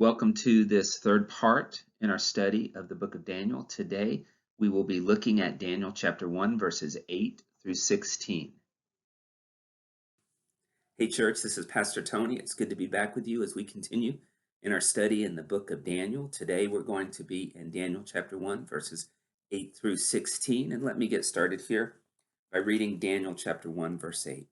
Welcome to this third part in our study of the book of Daniel. Today, we will be looking at Daniel chapter 1, verses 8 through 16. Hey, church, this is Pastor Tony. It's good to be back with you as we continue in our study in the book of Daniel. Today, we're going to be in Daniel chapter 1, verses 8 through 16. And let me get started here by reading Daniel chapter 1, verse 8.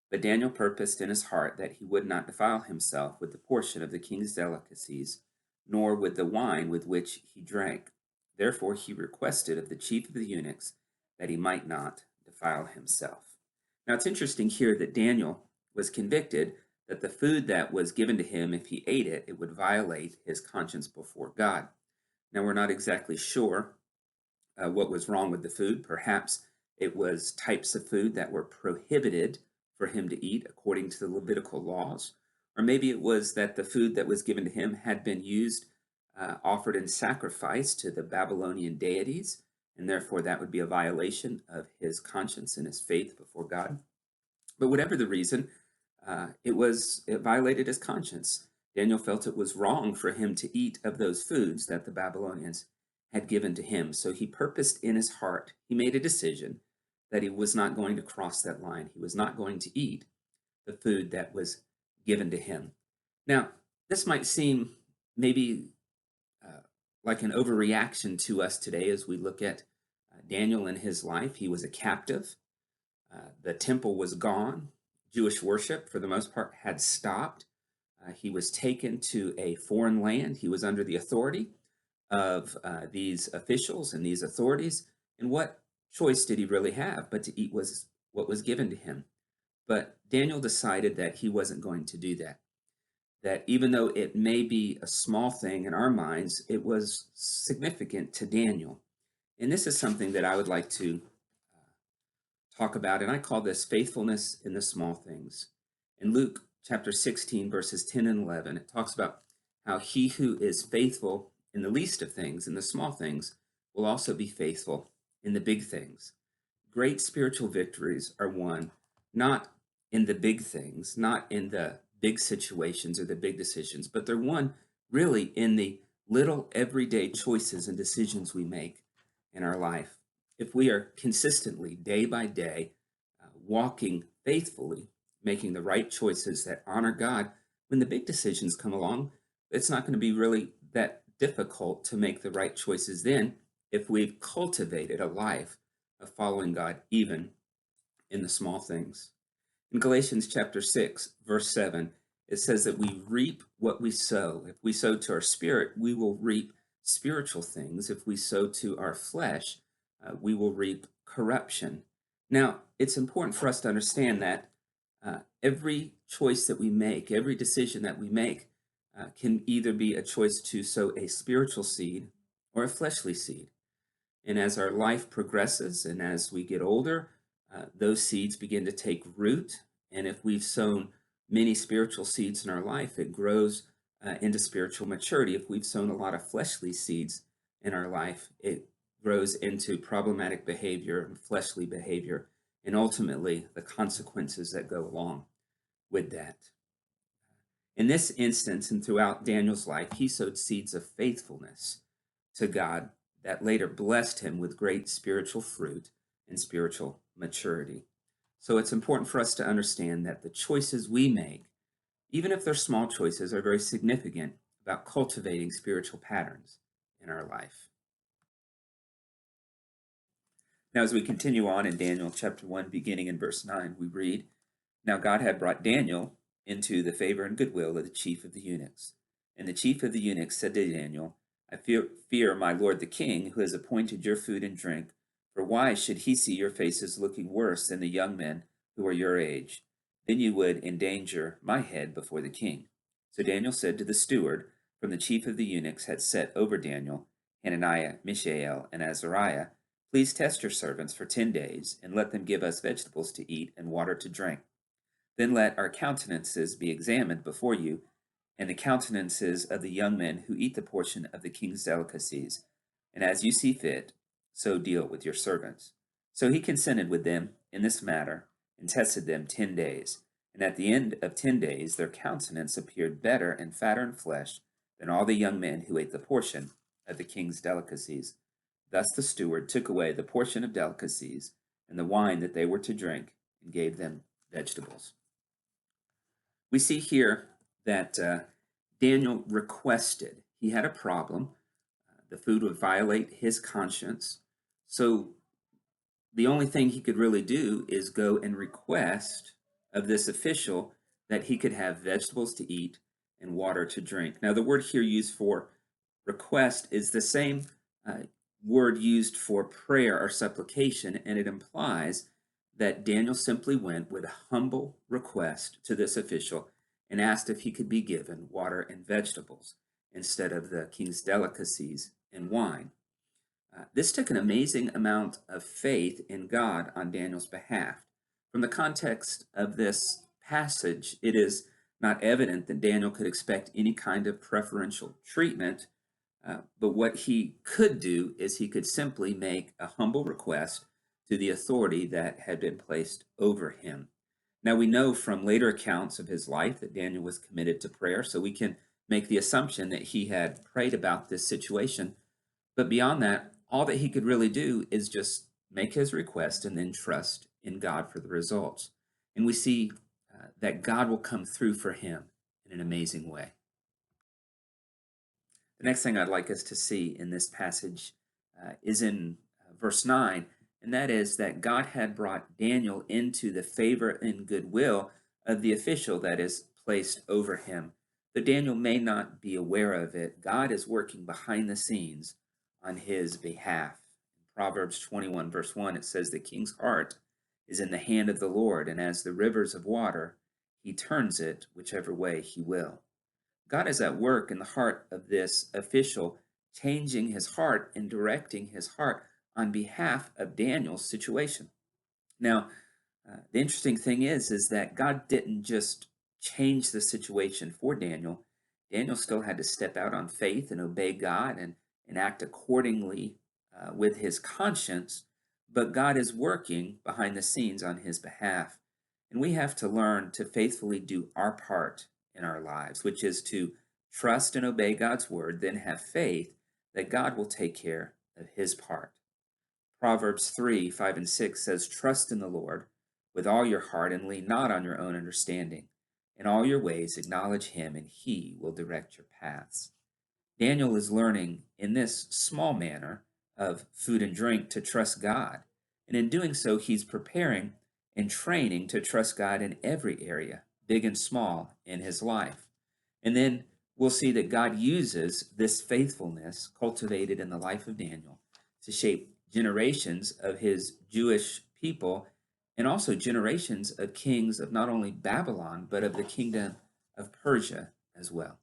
But Daniel purposed in his heart that he would not defile himself with the portion of the king's delicacies, nor with the wine with which he drank. Therefore he requested of the chief of the eunuchs that he might not defile himself. Now it's interesting here that Daniel was convicted that the food that was given to him, if he ate it, it would violate his conscience before God. Now we're not exactly sure what was wrong with the food. Perhaps it was types of food that were prohibited for him to eat according to the Levitical laws. Or maybe it was that the food that was given to him had been used, offered in sacrifice to the Babylonian deities, and therefore that would be a violation of his conscience and his faith before God. But whatever the reason, it violated his conscience. Daniel felt it was wrong for him to eat of those foods that the Babylonians had given to him. So he purposed in his heart, he made a decision that he was not going to cross that line. He was not going to eat the food that was given to him. Now, this might seem maybe like an overreaction to us today as we look at Daniel and his life. He was a captive. The temple was gone. Jewish worship, for the most part, had stopped. He was taken to a foreign land. He was under the authority of these officials and these authorities. And what choice did he really have but to eat was what was given to him? But Daniel decided that he wasn't going to do that. That even though it may be a small thing in our minds, it was significant to Daniel. And this is something that I would like to talk about, and I call this faithfulness in the small things. In Luke chapter 16, verses 10 and 11, it talks about how he who is faithful in the least of things, in the small things, will also be faithful in the big things. Great spiritual victories are won not in the big things, not in the big situations or the big decisions, but they're won really in the little everyday choices and decisions we make in our life. If we are consistently, day by day, walking faithfully, making the right choices that honor God, when the big decisions come along, it's not going to be really that difficult to make the right choices then if we've cultivated a life of following God, even in the small things. In Galatians chapter 6, verse 7, it says that we reap what we sow. If we sow to our spirit, we will reap spiritual things. If we sow to our flesh, we will reap corruption. Now, it's important for us to understand that every choice that we make, every decision that we make, can either be a choice to sow a spiritual seed or a fleshly seed. And as our life progresses and as we get older, those seeds begin to take root. And if we've sown many spiritual seeds in our life, it grows into spiritual maturity. If we've sown a lot of fleshly seeds in our life, it grows into problematic behavior and fleshly behavior, and ultimately the consequences that go along with that. In this instance, and throughout Daniel's life, he sowed seeds of faithfulness to God that later blessed him with great spiritual fruit and spiritual maturity. So it's important for us to understand that the choices we make, even if they're small choices, are very significant about cultivating spiritual patterns in our life. Now, as we continue on in Daniel chapter 1, beginning in verse 9, we read, Now God had brought Daniel into the favor and goodwill of the chief of the eunuchs. And the chief of the eunuchs said to Daniel, I fear my lord the king, who has appointed your food and drink. For why should he see your faces looking worse than the young men who are your age? Then you would endanger my head before the king. So Daniel said to the steward from the chief of the eunuchs had set over Daniel, Hananiah, Mishael, and Azariah, Please test your servants for 10 days, and let them give us vegetables to eat and water to drink. Then let our countenances be examined before you, and the countenances of the young men who eat the portion of the king's delicacies. And as you see fit, so deal with your servants. So he consented with them in this matter, and tested them 10 days. And at the end of 10 days, their countenance appeared better and fatter in flesh than all the young men who ate the portion of the king's delicacies. Thus the steward took away the portion of delicacies and the wine that they were to drink and gave them vegetables. We see here that Daniel requested. He had a problem. The food would violate his conscience. So the only thing he could really do is go and request of this official that he could have vegetables to eat and water to drink. Now, the word here used for request is the same word used for prayer or supplication, and it implies that Daniel simply went with a humble request to this official and asked if he could be given water and vegetables instead of the king's delicacies and wine. This took an amazing amount of faith in God on Daniel's behalf. From the context of this passage, it is not evident that Daniel could expect any kind of preferential treatment, but what he could do is he could simply make a humble request to the authority that had been placed over him. Now, we know from later accounts of his life that Daniel was committed to prayer, so we can make the assumption that he had prayed about this situation. But beyond that, all that he could really do is just make his request and then trust in God for the results. And we see that God will come through for him in an amazing way. The next thing I'd like us to see in this passage is in verse 9, and that is that God had brought Daniel into the favor and goodwill of the official that is placed over him. Though Daniel may not be aware of it, God is working behind the scenes on his behalf. In Proverbs 21, verse 1, it says, "The king's heart is in the hand of the Lord, and as the rivers of water, he turns it whichever way he will." God is at work in the heart of this official, changing his heart and directing his heart on behalf of Daniel's situation. Now, the interesting thing is that God didn't just change the situation for Daniel. Daniel still had to step out on faith and obey God and act accordingly with his conscience, but God is working behind the scenes on his behalf. And we have to learn to faithfully do our part in our lives, which is to trust and obey God's word, then have faith that God will take care of his part. Proverbs 3, 5, and 6 says, "Trust in the Lord with all your heart and lean not on your own understanding. In all your ways acknowledge him, and he will direct your paths." Daniel is learning in this small manner of food and drink to trust God. And in doing so, he's preparing and training to trust God in every area, big and small, in his life. And then we'll see that God uses this faithfulness cultivated in the life of Daniel to shape generations of his Jewish people and also generations of kings of not only Babylon, but of the kingdom of Persia as well.